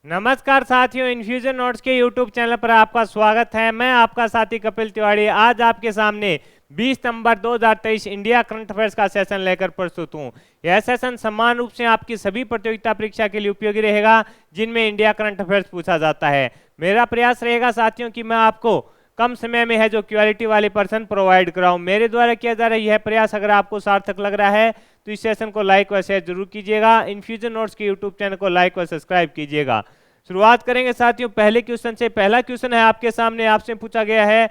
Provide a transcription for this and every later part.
नमस्कार साथियों, infusion notes के यूट्यूब चैनल पर आपका स्वागत है। मैं आपका साथी कपिल तिवारी आज आपके सामने 20 नवंबर 2023 इंडिया करंट अफेयर्स का सेशन लेकर प्रस्तुत हूं। यह सेशन समान रूप से आपकी सभी प्रतियोगिता परीक्षा के लिए उपयोगी रहेगा जिनमें इंडिया करंट अफेयर्स पूछा जाता है। मेरा प्रयास रहेगा साथियों कि मैं आपको कम समय में है जो क्वालिटी वाले पर्सन प्रोवाइड कराऊं। मेरे द्वारा किया जा रहा है यह प्रयास अगर आपको सार्थक लग रहा है तो इस सेशन को लाइक व शेयर जरूर कीजिएगा। इन्फ्यूजन नोट्स के यूट्यूब चैनल को लाइक व सब्सक्राइब कीजिएगा। शुरुआत करेंगे साथियों पहले क्वेश्चन से। पहला क्वेश्चन है आपके सामने, आपसे पूछा गया है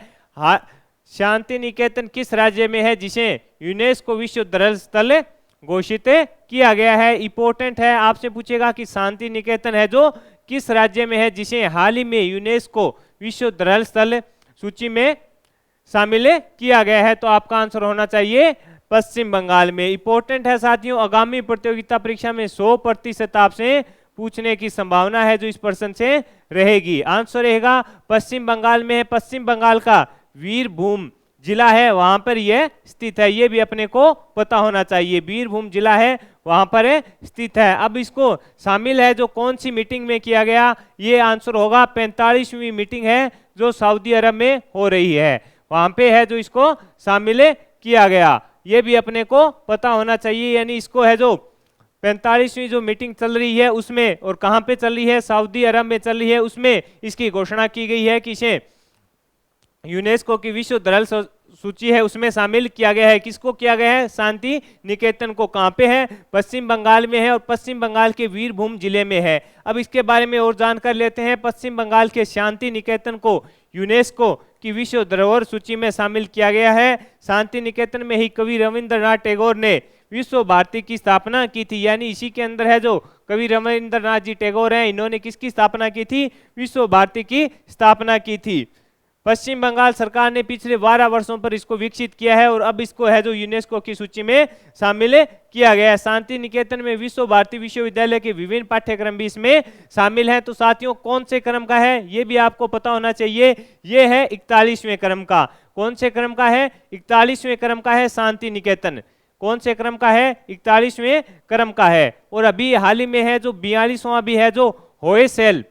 शांति निकेतन किस राज्य में है जिसे यूनेस्को विश्व धरोहर स्थल घोषित किया गया है। इंपॉर्टेंट है, आपसे पूछेगा कि शांति निकेतन है जो किस राज्य में है जिसे हाल ही में यूनेस्को विश्व धरोहर स्थल सूची में शामिल किया गया है। तो आपका आंसर होना चाहिए पश्चिम बंगाल में। इंपॉर्टेंट है साथियों, आगामी प्रतियोगिता परीक्षा में 100% आपसे पूछने की संभावना है जो इस प्रश्न से रहेगी। आंसर रहेगा पश्चिम बंगाल में है। पश्चिम बंगाल का वीरभूम जिला है, वहां पर यह स्थित है, ये भी अपने को पता होना चाहिए। वीरभूम जिला है, वहां पर स्थित है। अब इसको शामिल है जो कौन सी मीटिंग में किया गया, ये आंसर होगा 45वीं मीटिंग है जो सऊदी अरब में हो रही है, वहां पे है जो इसको शामिल किया गया, ये भी अपने को पता होना चाहिए। यानी इसको है जो 45वीं जो मीटिंग चल रही है उसमें, और कहां पे चल रही है, सऊदी अरब में चल रही है, उसमें इसकी घोषणा की गई है कि इसे यूनेस्को की विश्व धरोहर सूची है उसमें शामिल किया गया है। किसको किया गया है, शांति निकेतन को। कहां पे है, पश्चिम बंगाल में है, और पश्चिम बंगाल के वीरभूम जिले में है। अब इसके बारे में और जानकारी लेते हैं। पश्चिम बंगाल के शांति निकेतन को यूनेस्को की विश्व धरोहर सूची में शामिल किया गया है। शांति निकेतन में ही कवि रविंद्रनाथ टैगोर ने विश्व भारती की स्थापना की थी। यानी इसी के अंदर है जो कवि रविंद्रनाथ जी टैगोर हैं, इन्होंने किसकी स्थापना की थी, विश्व भारती की स्थापना की थी। पश्चिम बंगाल सरकार ने पिछले 12 वर्षों पर इसको विकसित किया है और अब इसको है जो यूनेस्को की सूची में शामिल किया गया है। शांति निकेतन में विश्व भारती विश्वविद्यालय के विभिन्न पाठ्यक्रम भी इसमें शामिल हैं। तो साथियों कौन से क्रम का है ये भी आपको पता होना चाहिए। ये है 41वें क्रम का। कौन से क्रम का है, 41वें क्रम का है शांति निकेतन। कौन से क्रम का है, 41वें क्रम का है। और अभी हाल ही में है जो 42वां भी है जो होयसेल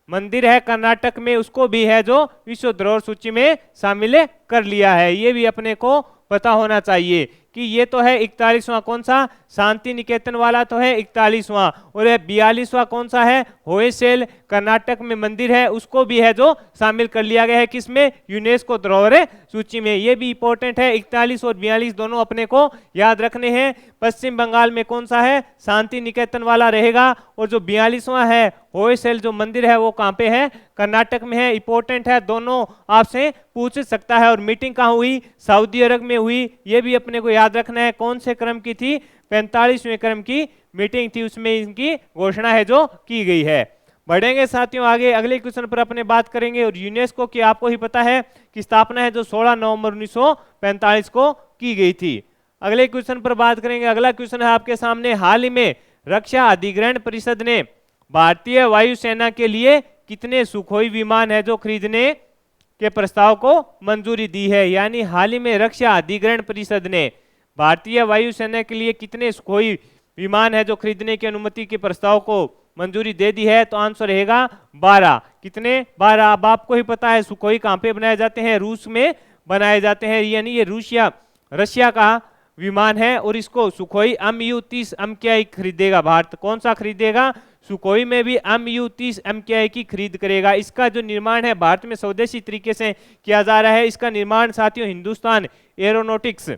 मंदिर है कर्नाटक में, उसको भी है जो विश्व धरोहर सूची में शामिल कर लिया है। ये भी अपने को पता होना चाहिए कि ये तो है 41वां, कौन सा, शांति निकेतन वाला तो है 41वां, और ये 42वां कौन सा है, होयसेल कर्नाटक में मंदिर है, उसको भी है जो शामिल कर लिया गया है किसमें, यूनेस्को धरोहर सूची में। ये भी इंपॉर्टेंट है, 41 और 42 दोनों अपने को याद रखने हैं। पश्चिम बंगाल में कौन सा है, शांति निकेतन वाला रहेगा, और जो 42वां है होयसेल जो मंदिर है वो कहाँ पे है, कर्नाटक में है। इंपॉर्टेंट है, दोनों आपसे पूछ सकता है। और मीटिंग कहाँ हुई, सऊदी अरब में हुई, ये भी अपने को याद रखना है। कौन से क्रम की थी, 45वें क्रम की मीटिंग थी, उसमें इनकी घोषणा है जो की गई है। बढ़ेंगे साथियों आगे, अगले क्वेश्चन पर अपने बात करेंगे। और यूनेस्को की आपको ही पता है कि स्थापना है जो 16 नवंबर 1945 को की गई थी। अगले क्वेश्चन पर बात करेंगे। अगला क्वेश्चन है आपके सामने, हाल ही में रक्षा अधिग्रहण परिषद ने भारतीय वायुसेना के लिए कितने सुखोई विमान है जो खरीदने के प्रस्ताव को मंजूरी दी है। यानी हाल ही में रक्षा अधिग्रहण परिषद ने भारतीय वायुसेना के लिए कितने सुखोई विमान है जो खरीदने की अनुमति के प्रस्ताव को मंजूरी दे दी है। तो आंसर रहेगा 12। कितने, 12। अब आपको ही पता है सुखोई कहां पे बनाए जाते हैं, रूस में बनाए जाते हैं। यानी ये रशिया का विमान है, और इसको सुखोई MU-30 MKI खरीदेगा भारत। कौन सा खरीदेगा, सुखोई में भी MU-30 MKI की खरीद करेगा। इसका जो निर्माण है भारत में स्वदेशी तरीके से किया जा रहा है। इसका निर्माण साथियों हिंदुस्तान एरोनॉटिक्स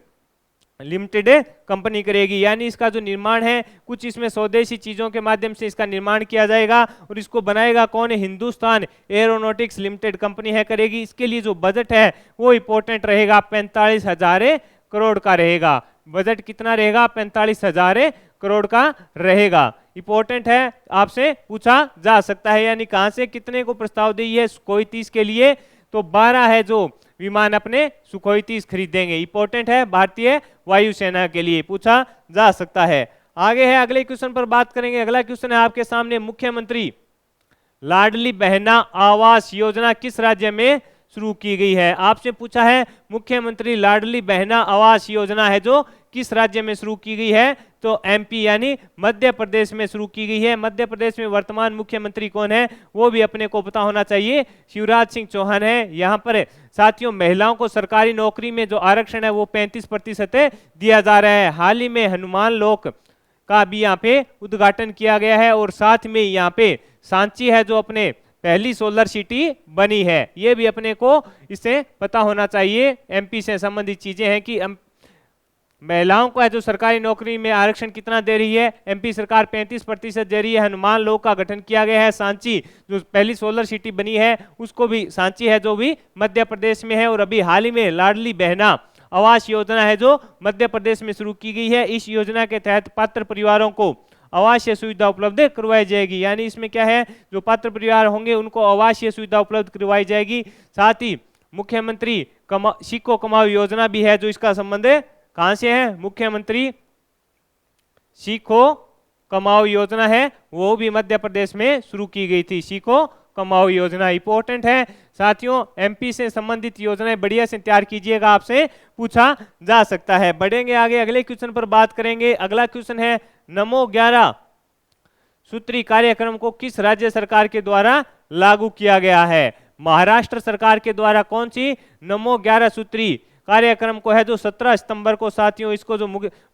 लिमिटेड कंपनी करेगी। यानी इसका जो निर्माण है कुछ इसमें स्वदेशी चीजों के माध्यम से इसका निर्माण किया जाएगा, और इसको बनाएगा कौन है, हिंदुस्तान एरोनॉटिक्स लिमिटेड कंपनी है करेगी। इसके लिए जो बजट है वो इंपॉर्टेंट रहेगा, 45,000 करोड़ का रहेगा। बजट कितना रहेगा, 45,000 करोड़ का रहेगा। इंपॉर्टेंट है, आपसे पूछा जा सकता है। यानी कहां से कितने को प्रस्ताव दी है सुखोई 30 के लिए, तो 12 है जो विमान अपने सुखोई 30 खरीदेंगे। इंपॉर्टेंट है, भारतीय वायुसेना के लिए पूछा जा सकता है। आगे है, अगले क्वेश्चन पर बात करेंगे। अगला क्वेश्चन है आपके सामने, मुख्यमंत्री लाडली बहना आवास योजना किस राज्य में शुरू की गई है। आपसे पूछा है मुख्यमंत्री लाडली बहना आवास योजना है जो किस राज्य में शुरू की गई है? तो एमपी यानी मध्य प्रदेश में शुरू की गई है। मध्य प्रदेश में वर्तमान मुख्यमंत्री कौन है वो भी अपने को पता होना चाहिए, शिवराज सिंह चौहान है। यहाँ पर साथियों महिलाओं को सरकारी नौकरी में जो आरक्षण है वो 35% दिया जा रहा है। हाल ही में हनुमान लोक का भी यहाँ पे उद्घाटन किया गया है और साथ में यहाँ पे सांची है जो अपने पहली सोलर सिटी बनी है, ये भी अपने को इससे पता होना चाहिए। एमपी से संबंधित चीजें हैं कि महिलाओं को है जो सरकारी नौकरी में आरक्षण कितना दे रही है, एमपी सरकार 35% दे रही है। हनुमान लोक का गठन किया गया है। सांची जो पहली सोलर सिटी बनी है उसको भी, सांची है जो भी मध्य प्रदेश में है। और अभी हाल ही में लाडली बहना आवास योजना है जो मध्य प्रदेश में शुरू की गई है। इस योजना के तहत पात्र परिवारों को आवासीय सुविधा उपलब्ध करवाई जाएगी। यानी इसमें क्या है, जो पात्र परिवार होंगे उनको आवासीय सुविधा उपलब्ध करवाई जाएगी। साथ ही मुख्यमंत्री सीखो कमाओ योजना भी है जो इसका संबंध कहां से है, मुख्यमंत्री सीखो कमाओ योजना है वो भी मध्य प्रदेश में शुरू की गई थी। सीखो कमाओ योजना इंपॉर्टेंट है साथियों। एमपी से संबंधित योजनाएं बढ़िया से तैयार कीजिएगा, आपसे पूछा जा सकता है। बढ़ेंगे आगे, अगले क्वेश्चन पर बात करेंगे। अगला क्वेश्चन है नमो 11 सूत्री कार्यक्रम को किस राज्य सरकार के द्वारा लागू किया गया है? महाराष्ट्र सरकार के द्वारा कौन सी नमो 11 सूत्री कार्यक्रम को है जो 17 सितंबर को साथियों इसको जो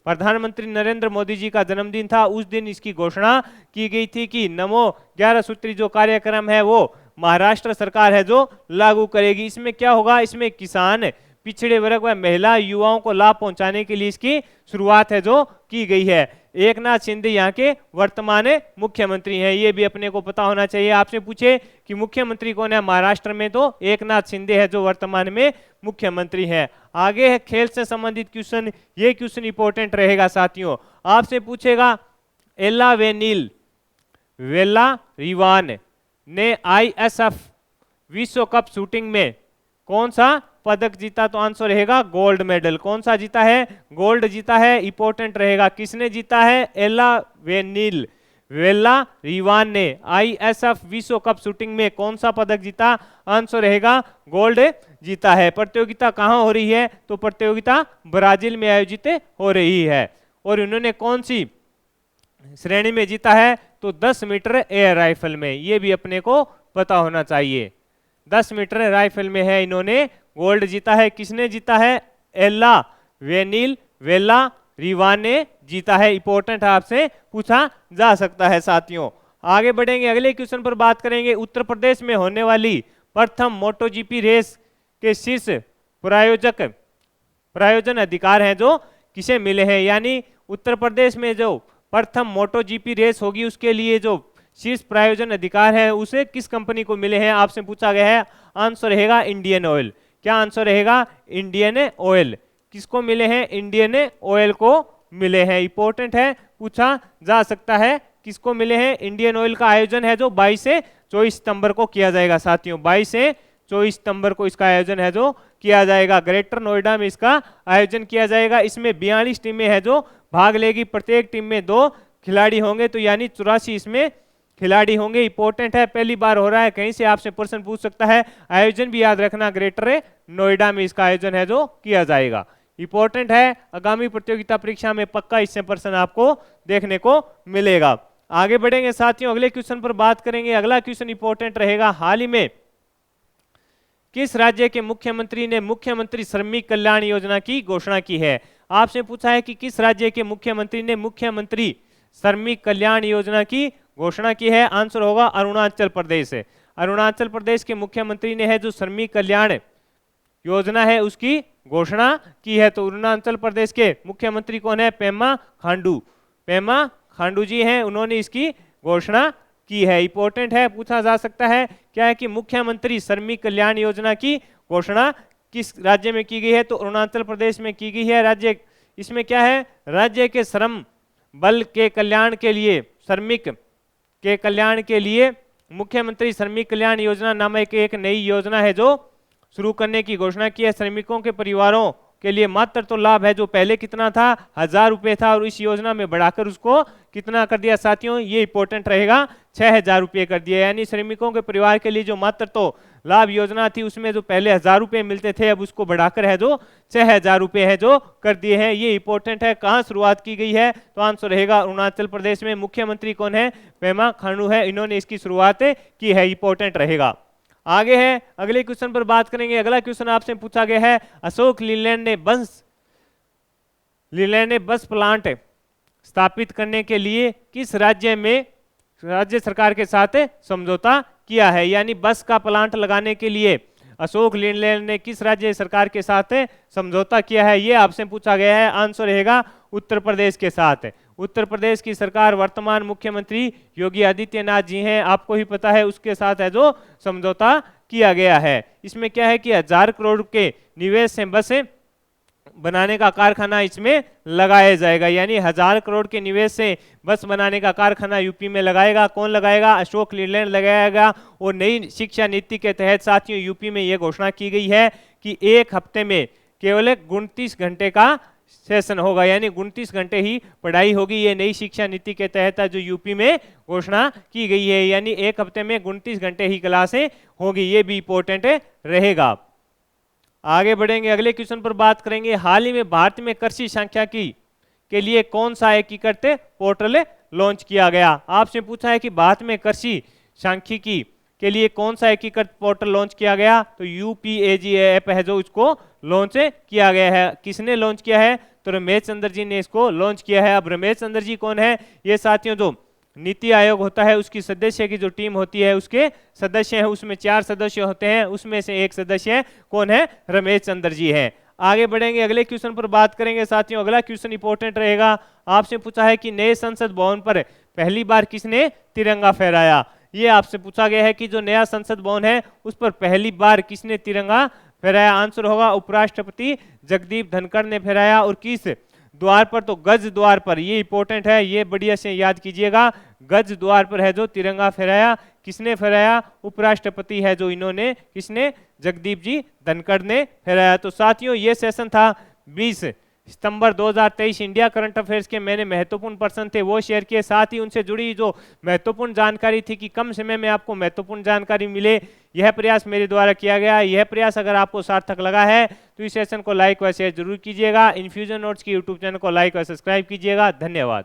प्रधानमंत्री नरेंद्र मोदी जी का जन्मदिन था उस दिन इसकी घोषणा की गई थी कि नमो 11 सूत्री जो कार्यक्रम है वो महाराष्ट्र सरकार है जो लागू करेगी। इसमें क्या होगा, इसमें किसान, पिछड़े वर्ग व महिला युवाओं को लाभ पहुंचाने के लिए इसकी शुरुआत है जो की गई है। एक नाथ शिंदे यहाँ के वर्तमान मुख्यमंत्री हैं, ये भी अपने को पता होना चाहिए। आपसे पूछे कि मुख्यमंत्री कौन है महाराष्ट्र में, तो एक नाथ शिंदे है जो वर्तमान में मुख्यमंत्री हैं। आगे है खेल से संबंधित क्वेश्चन, ये क्वेश्चन इंपॉर्टेंट रहेगा साथियों। आपसे पूछेगा एला वेला रिवान ने ISF विश्व कप शूटिंग में कौन सा पदक जीता? तो आंसर रहेगा गोल्ड मेडल। कौन सा जीता है? गोल्ड जीता है, इंपॉर्टेंट रहेगा। किसने जीता है? एला वेला रिवान ने ISF विश्व कप शूटिंग में कौन सा पदक जीता? आंसर रहेगा गोल्ड जीता है। प्रतियोगिता कहां हो रही है? तो प्रतियोगिता ब्राजील में आयोजित हो रही है। और उन्होंने कौन सी श्रेणी में जीता है? तो 10 मीटर एयर राइफल में, ये भी अपने को पता होना चाहिए। 10 मीटर राइफल में है इन्होंने गोल्ड जीता है। किसने जीता है? एला वेला रिवान ने जीता है। इंपॉर्टेंट आपसे पूछा जा सकता है साथियों। आगे बढ़ेंगे, अगले क्वेश्चन पर बात करेंगे। उत्तर प्रदेश में होने वाली प्रथम मोटोजीपी रेस के शीर्ष प्रायोजन अधिकार हैं जो किसे मिले हैं? यानी उत्तर प्रदेश में जो प्रथम मोटोजीपी रेस होगी उसके लिए जो शीर्ष प्रायोजन अधिकार है उसे किस कंपनी को मिले हैं? आपसे पूछा गया है। आंसर रहेगा इंडियन ऑयल। क्या आंसर रहेगा? Indian oil. किसको मिले हैं? इंडियन ऑयल को मिले हैं। इंपॉर्टेंट है, पूछा जा सकता है। किसको मिले हैं? इंडियन ऑयल का आयोजन है जो 22 से 24 सितंबर को किया जाएगा साथियों। 22 से 24 सितंबर को इसका आयोजन है जो किया जाएगा। ग्रेटर नोएडा में इसका आयोजन किया जाएगा। इसमें 42 टीमें हैं जो भाग लेगी। प्रत्येक टीम में 2 खिलाड़ी होंगे, तो यानी 84 इसमें खिलाड़ी होंगे। इंपॉर्टेंट है, पहली बार हो रहा है, कहीं से आपसे प्रश्न पूछ सकता है। आयोजन भी याद रखना, ग्रेटर नोएडा में इसका आयोजन है जो किया जाएगा। इंपॉर्टेंट है, आगामी प्रतियोगिता परीक्षा में पक्का इससे प्रश्न आपको देखने को मिलेगा। आगे बढ़ेंगे साथियों, अगले क्वेश्चन पर बात करेंगे। अगला क्वेश्चन इंपॉर्टेंट रहेगा। हाल ही में किस राज्य के मुख्यमंत्री ने मुख्यमंत्री श्रमिक कल्याण योजना की घोषणा की है? आपसे पूछा है कि किस राज्य के मुख्यमंत्री ने मुख्यमंत्री श्रमिक कल्याण योजना की घोषणा की है? आंसर होगा अरुणाचल प्रदेश। अरुणाचल प्रदेश के मुख्यमंत्री ने है जो श्रमिक कल्याण योजना है उसकी घोषणा की है। तो अरुणाचल प्रदेश के मुख्यमंत्री कौन है? पेमा खांडू जी हैं, उन्होंने इसकी घोषणा की है। इंपॉर्टेंट है, पूछा जा सकता है। क्या है कि मुख्यमंत्री श्रमिक कल्याण योजना की घोषणा किस राज्य में की गई है? तो अरुणाचल प्रदेश में की गई है। राज्य इसमें क्या है? राज्य के श्रम बल के कल्याण के लिए, श्रमिक के कल्याण के लिए मुख्यमंत्री श्रमिक कल्याण योजना नामक एक नई योजना है जो शुरू करने की घोषणा की है। श्रमिकों के परिवारों के लिए मात्र तो लाभ है जो पहले कितना था? 1000 रुपये था, और इस योजना में बढ़ाकर उसको कितना कर दिया साथियों? ये इंपॉर्टेंट रहेगा, 6000 रुपये कर दिया। यानी श्रमिकों के परिवार के लिए जो मात्र तो लाभ योजना थी उसमें जो पहले 1000 रुपये मिलते थे अब उसको बढ़ाकर है जो 6000 रुपये है जो कर दिए हैं। ये इंपॉर्टेंट है। कहाँ शुरुआत की गई है? तो आंसर रहेगा अरुणाचल प्रदेश में। मुख्यमंत्री कौन है? पेमा खांडू है, इन्होंने इसकी शुरुआत की है। इंपॉर्टेंट रहेगा। आगे है, अगले क्वेश्चन पर बात करेंगे। अगला क्वेश्चन आपसे पूछा गया है, अशोक लीलैंड ने बस प्लांट स्थापित करने के लिए किस राज्य सरकार के साथ समझौता किया है? यानी बस का प्लांट लगाने के लिए अशोक लीलैंड ने किस राज्य सरकार के साथ समझौता किया है? ये आपसे पूछा गया है। आंसर रहेगा उत्तर प्रदेश के साथ। उत्तर प्रदेश की सरकार वर्तमान मुख्यमंत्री योगी आदित्यनाथ जी हैं, आपको ही पता है, उसके साथ है जो समझौता किया गया है। इसमें क्या है कि 1000 करोड़ के निवेश से बस बनाने का कारखाना इसमें लगाया जाएगा। यानी 1000 करोड़ के निवेश से बस बनाने का कारखाना यूपी में लगाएगा। कौन लगाएगा? अशोक लीलैंड लगाएगा। और नई शिक्षा नीति के तहत साथियों यूपी में यह घोषणा की गई है कि एक हफ्ते में केवल 29 घंटे का सेशन होगा, यानी 29 घंटे ही पढ़ाई होगी। ये नई शिक्षा नीति के तहत जो यूपी में घोषणा की गई है, यानी एक हफ्ते में 29 घंटे ही क्लासें होगी। ये भी इंपॉर्टेंट रहेगा। आगे बढ़ेंगे, अगले क्वेश्चन पर बात करेंगे। हाल ही में भारत में कृषि सांख्यिकी के लिए कौन सा एकीकृत पोर्टल लॉन्च किया गया? आपसे पूछा है कि भारत में कृषि सांख्यिकी के लिए कौन सा एकीकृत पोर्टल लॉन्च किया गया? तो UPAG ऐप है जो इसको लॉन्च किया गया है। किसने लॉन्च किया है? तो रमेश चंद्र जी ने इसको लॉन्च किया है। अब रमेश चंद्र जी कौन है? ये साथियों जो नीति आयोग होता है उसकी सदस्य की जो टीम होती है उसके सदस्य हैं, उसमें 4 सदस्य होते हैं, उसमें से एक सदस्य कौन है? रमेश चंद्र जी हैं। आगे बढ़ेंगे, अगले क्वेश्चन पर बात करेंगे साथियों। अगला क्वेश्चन इंपॉर्टेंट रहेगा। आपसे पूछा है कि नए संसद भवन पर पहली बार किसने तिरंगा फहराया? ये आपसे पूछा गया है कि जो नया संसद भवन है उस पर पहली बार किसने तिरंगा फहराया? आंसर होगा उपराष्ट्रपति जगदीप धनखड़ ने फहराया। और किस द्वार पर? तो गज द्वार पर। ये इंपॉर्टेंट है, ये बढ़िया से याद कीजिएगा। गज द्वार पर है जो तिरंगा फहराया। किसने फहराया? उपराष्ट्रपति है जो इन्होंने, किसने? जगदीप जी धनखड़ ने फहराया। तो साथियों ये सेशन था 20 सितंबर 2023 इंडिया करंट अफेयर्स के। मैंने महत्वपूर्ण प्रश्न थे वो शेयर किए, साथ ही उनसे जुड़ी जो महत्वपूर्ण जानकारी थी कि कम समय में आपको महत्वपूर्ण जानकारी मिले, यह प्रयास मेरे द्वारा किया गया। यह प्रयास अगर आपको सार्थक लगा है तो इस सेशन को लाइक व शेयर जरूर कीजिएगा। इन्फ्यूजन नोट्स की यूट्यूब चैनल को लाइक और सब्सक्राइब कीजिएगा। धन्यवाद।